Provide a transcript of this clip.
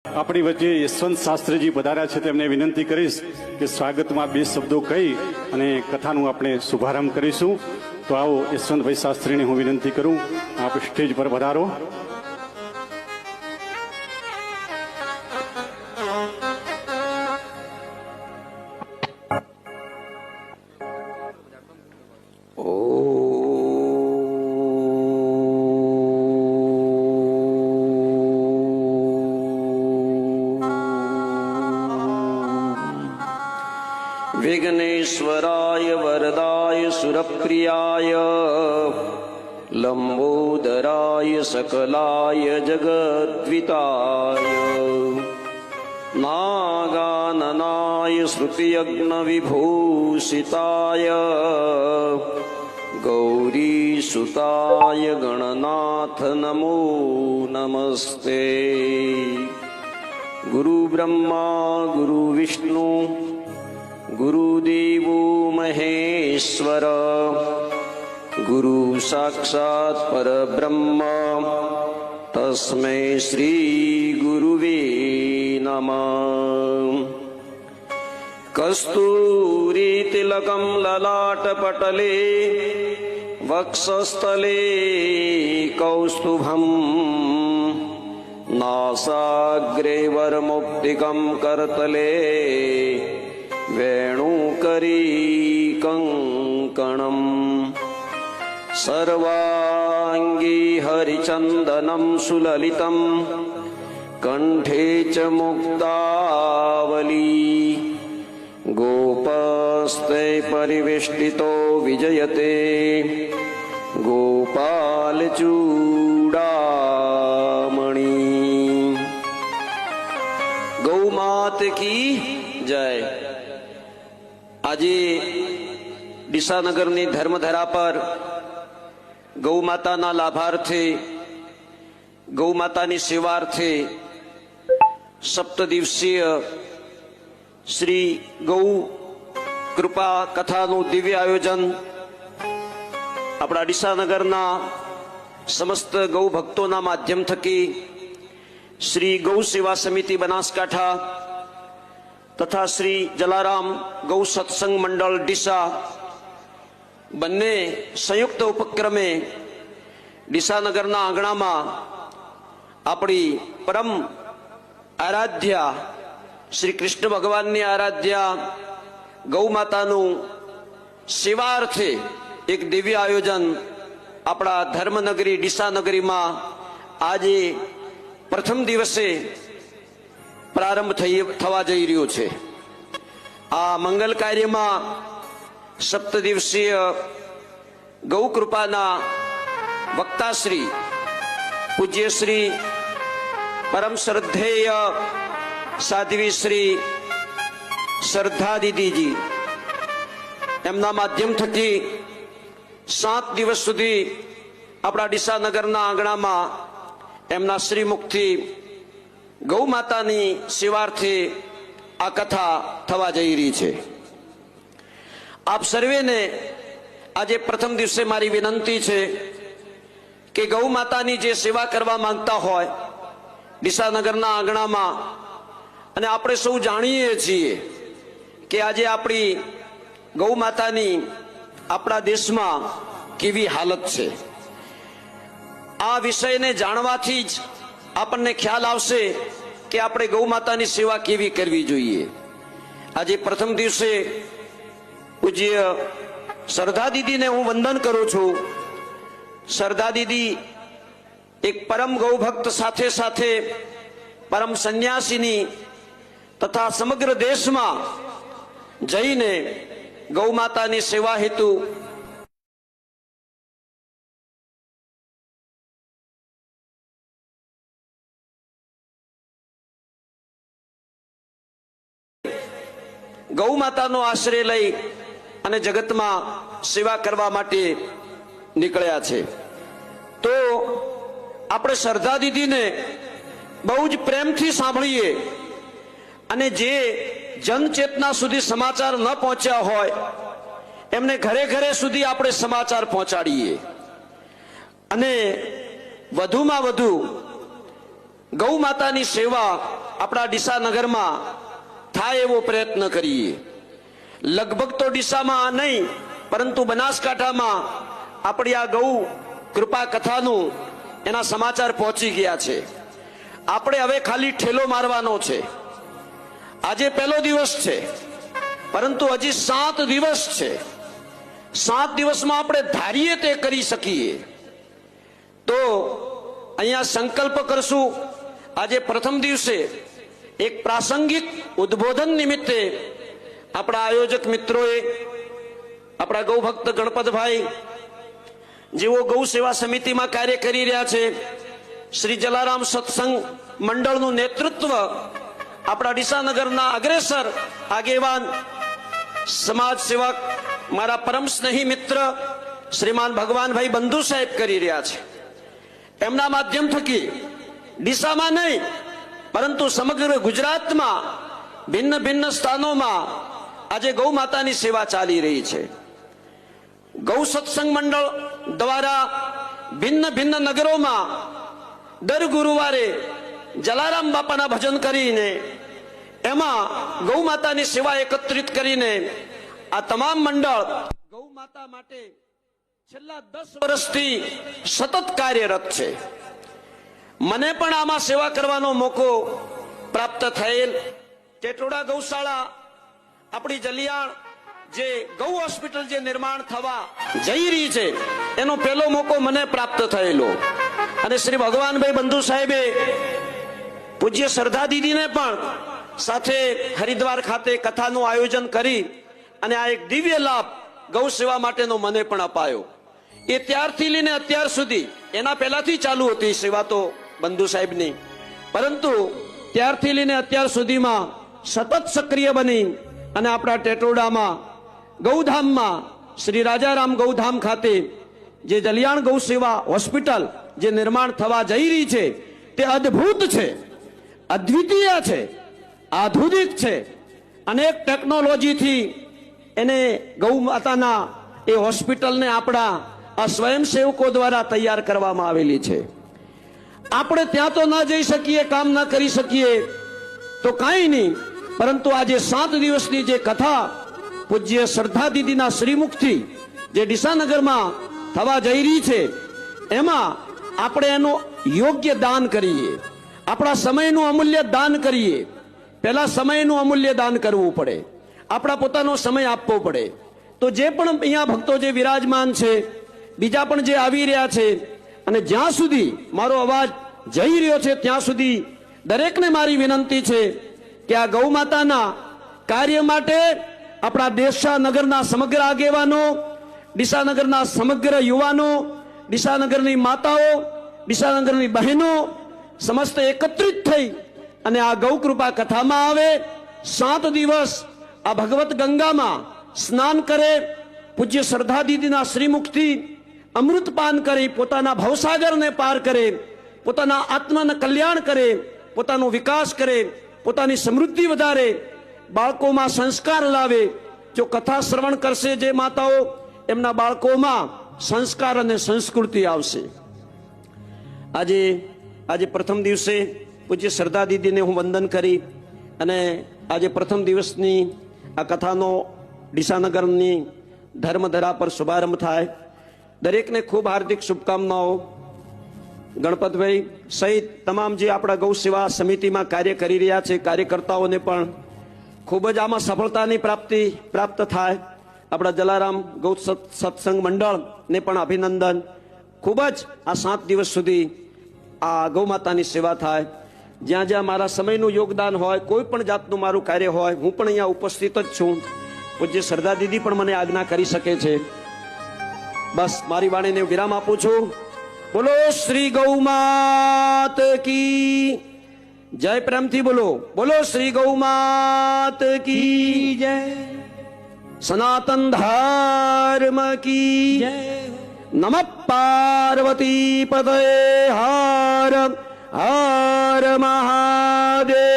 આપણી વચ્ચે યશવંત શાસ્ત્રીજી પધાર્યા છે, તેમને વિનંતી કરીશ કે સ્વાગતમાં બે શબ્દો કહી અને કથાનું આપણે શુભારંભ કરીશું. તો આવો યશવંતભાઈ શાસ્ત્રીને હું વિનંતી કરું, આપ સ્ટેજ પર પધારો. विघ्नेश्वराय वरदाय सुरप्रियाय लंबोदराय सकलाय जगद्विताय नागाननाय श्रुतियज्ञविभूषिताय गौरीसुताय गणनाथ नमो नमस्ते. गुरु ब्रह्मा गुरु विष्णु गुरुदेवो महेश्वर गुरु साक्षात् परब्रह्म तस्मै श्री गुरुवे नमः. कस्तूरी तिलकं ललाटपटले वक्षस्थले कौस्तुभं नासाग्रे वरमुक्तिकं करतले वेणुकरी कंकणं सर्वांगी हरिचंदनं सुललितं कंठे च मुक्तावली गोपस्ते परिवेष्टितो विजयते गोपालचूडामणि. गौमात की जय. આજે ડીસાનગરની ધર્મધરા પર ગૌમાતાના લાભાર્થે ગૌમાતાની સેવાર્થે સપ્તદિવસીય શ્રી ગૌ કૃપા કથાનું દિવ્ય આયોજન આપણા ડીસાનગરના સમસ્ત ગૌ ભક્તોના માધ્યમ થકી શ્રી ગૌ સેવા સમિતિ બનાસકાંઠા તથા શ્રી જલારામ ગૌ સત્સંગ મંડળ ડીસા બંને સંયુક્ત ઉપક્રમે ડીસાનગરના આંગણામાં આપણી પરમ આરાધ્યા શ્રી કૃષ્ણ ભગવાનની આરાધ્યા ગૌ માતાનું સેવાર્થે એક દિવ્ય આયોજન આપણા ધર્મનગરી ડીસાનગરીમાં આજે પ્રથમ દિવસે પ્રારંભ થવા જઈ રહ્યો છે. આ મંગલ કાર્યમાં સપ્તદિવસીય ગૌ કૃપાના વક્તાશ્રી પૂજ્ય શ્રી પરમ શ્રદ્ધેય સાધ્વી શ્રી શ્રદ્ધા દીદીજી એમના માધ્યમ થકી 7 દિવસ સુધી આપણા ડીસાનગરના આંગણામાં એમના શ્રીમુખથી ગૌ માતાની સેવાર્થે આ કથા થવા જઈ રહી છે. આપ સર્વેને આજે પ્રથમ દિવસે મારી વિનંતી છે કે ગૌ માતાની જે સેવા કરવા માંગતા હોય ડીસાનગરના આંગણામાં, અને આપણે સૌ જાણીએ છીએ કે આજે આપણી ગૌ માતાની આપણા દેશમાં કેવી હાલત છે. આ વિષયને જાણવાથી જ આપણને ખ્યાલ આવશે કે આપણે ગૌ માતાની સેવા કેવી કરવી જોઈએ. આજે પ્રથમ દિવસે પૂજ્ય શ્રદ્ધા દીદીને હું વંદન કરું છું. શ્રદ્ધા દીદી એક પરમ ગૌ ભક્ત સાથે સાથે પરમ સંન્યાસીની તથા સમગ્ર દેશમાં જઈને ગૌ માતાની સેવા હેતુ ગૌ માતાનો આશ્રય લઈ અને જગતમાં સેવા કરવા માટે નીકળ્યા છે. તો આપણે શ્રદ્ધા દીદીને બહુ જ પ્રેમથી સાંભળીએ અને જે જનચેતના સુધી સમાચાર ન પહોંચ્યા હોય એમને ઘરે ઘરે સુધી આપણે સમાચાર પહોંચાડીએ અને વધુમાં વધુ ગૌ માતાની સેવા આપણા ડીસા નગરમાં થાય એવો પ્રયત્ન કરીએ. લગભગ તો ડીસામાં નહીં પરંતુ બનાસકાંઠામાં આપણી આ ગૌ કૃપા કથાનું એના સમાચાર પહોંચી ગયા છે. આપણે હવે ખાલી ઠેલો મારવાનો છે. આજે પહેલો દિવસ છે પરંતુ હજી 7 દિવસ છે. 7 દિવસમાં આપણે ધારીએ તે કરી શકીએ. તો અહીંયા સંકલ્પ કરશું. આજે પ્રથમ દિવસે એક પ્રાસંગિક ઉદ્બોધન નિમિત્તે આપણા આયોજક મિત્રોએ, આપણા ગૌભક્ત ગણપતભાઈ જેઓ ગૌ સેવા સમિતિમાં કાર્ય કરી રહ્યા છે, શ્રી જલારામ સત્સંગ મંડળનું નેતૃત્વ આપણા ડીસાનગરના અગ્રેસર આગેવાન સમાજ સેવક મારા પરમ સ્નેહી મિત્ર શ્રીમાન ભગવાનભાઈ બંધુ સાહેબ કરી રહ્યા છે. એમના માધ્યમ થકી ડીસામાં નહીં પરંતુ સમગ્ર ગુજરાતમાં ભિન્ન ભિન્ન સ્થાનોમાં આજે ગૌ માતાની સેવા ચાલી રહી છે. ગૌ સત્સંગ મંડળ દ્વારા ભિન્ન ભિન્ન નગરોમાં દર ગુરુવારે જલારામ બાપાના ભજન કરીને એમાં ગૌ માતાની સેવા એકત્રિત કરીને આ તમામ મંડળ ગૌ માતા માટે છેલ્લા 10 વર્ષથી સતત કાર્યરત છે. મને પણ આમાં સેવા કરવાનો મોકો પ્રાપ્ત થયેલ. ટેટોડા ગૌશાળા આપણી જલિયાણ જે ગૌ હોસ્પિટલ જે નિર્માણ થવા જઈ રહી છે એનો પહેલો મોકો મને પ્રાપ્ત થયેલો. અને શ્રી ભગવાનભાઈ બંધુ સાહેબે પૂજ્ય શ્રદ્ધા દીદીને પણ સાથે હરિદ્વાર ખાતે કથાનું આયોજન કરી અને આ એક દિવ્ય લાભ ગૌ સેવા માટેનો મને પણ અપાયો. એ ત્યારથી લઈને અત્યાર સુધી, એના પહેલાથી ચાલુ હતી સેવા તો બંધુ સાહેબની, પરંતુ ત્યારથી લઈને અત્યાર સુધીમાં સતત સક્રિય બની અને આપણા ટેટોડામાં ગૌધામમાં શ્રી રાજારામ ગૌધામ ખાતે જે જલિયાણ ગૌ સેવા હોસ્પિટલ જે નિર્માણ થવા જઈ રહી છે તે અદ્ભુત છે, અદ્વિતીય છે, આધુનિક છે. અનેક ટેકનોલોજીથી એને ગૌ માતાના એ હોસ્પિટલને આપણા આ સ્વયંસેવકો દ્વારા તૈયાર કરવામાં આવેલી છે. આપણે ત્યાં તો ના જઈ શકીએ, કામ ના કરી શકીએ તો કાંઈ નહીં, પરંતુ આજે 7 દિવસની જે કથા પૂજ્ય શ્રદ્ધા દીદીના શ્રીમુખથી જે ડીસાનગરમાં થવા જઈ રહી છે એમાં આપણે એનું યોગ્ય દાન કરીએ, આપણા સમયનું અમૂલ્ય દાન કરીએ. પહેલા સમયનું અમૂલ્ય દાન કરવું પડે, આપણા પોતાનો સમય આપવો પડે. તો જે પણ અહીંયા ભક્તો જે વિરાજમાન છે, બીજા પણ જે આવી રહ્યા છે, અને જ્યાં સુધી મારો અવાજ જઈ રહ્યો છે ત્યાં સુધી દરેકને મારી વિનંતી છે કે આ ગૌ માતાના કાર્ય માટે આપણા ડીસાનગરના સમગ્ર આગેવાનો, ડીસાનગરના સમગ્ર યુવાનો, ડીસાનગરની માતાઓ, ડીસાનગરની બહેનો સમસ્ત એકત્રિત થઈ અને આ ગૌ કૃપા કથામાં આવે. 7 દિવસ આ ભગવત ગંગામાં સ્નાન કરે, પૂજ્ય શ્રદ્ધા દીદીના શ્રીમુખથી અમૃતપાન કરી પોતાના ભવસાગરને પાર કરે, પોતાના આત્માનું કલ્યાણ કરે, પોતાનો વિકાસ કરે, પોતાની સમૃદ્ધિ વધારે, બાળકોમાં સંસ્કાર લાવે. જો કથા શ્રવણ કરશે જે માતાઓ, એમના બાળકોમાં સંસ્કાર અને સંસ્કૃતિ આવશે. આજે પ્રથમ દિવસે પૂજ્ય શ્રદ્ધા દીદીને હું વંદન કરી અને આજે પ્રથમ દિવસની આ કથાનો ડીસાનગરની ધર્મધરા પર શુભારંભ થાય. દરેકને ખૂબ હાર્દિક શુભકામનાઓ. ગણપતભાઈ સહિત તમામ જે આપણા ગૌ સેવા સમિતિમાં કાર્ય કરી રહ્યા છે કાર્યકર્તાઓને પણ ખૂબ જ આમાં સફળતાની પ્રાપ્ત થાય. આપણા જલારામ ગૌ સત્સંગ મંડળને પણ અભિનંદન. ખૂબ જ આ 7 દિવસ સુધી આ ગૌ માતાની સેવા થાય. જ્યાં જ્યાં મારા સમયનું યોગદાન હોય, કોઈ પણ જાતનું મારું કાર્ય હોય, હું પણ અહીંયા ઉપસ્થિત જ છું. પૂજ્ય શ્રદ્ધા દીદી પણ મને આજ્ઞા કરી શકે છે. બસ મારી વાણીને વિરામ આપું છું. બોલો શ્રી ગૌ માત કી જય. પ્રેમથી બોલો, બોલો શ્રી ગૌ માત કી જય. સનાતન ધર્મ કી જય. નમઃ પાર્વતી પતયે હર હર મહાદેવ.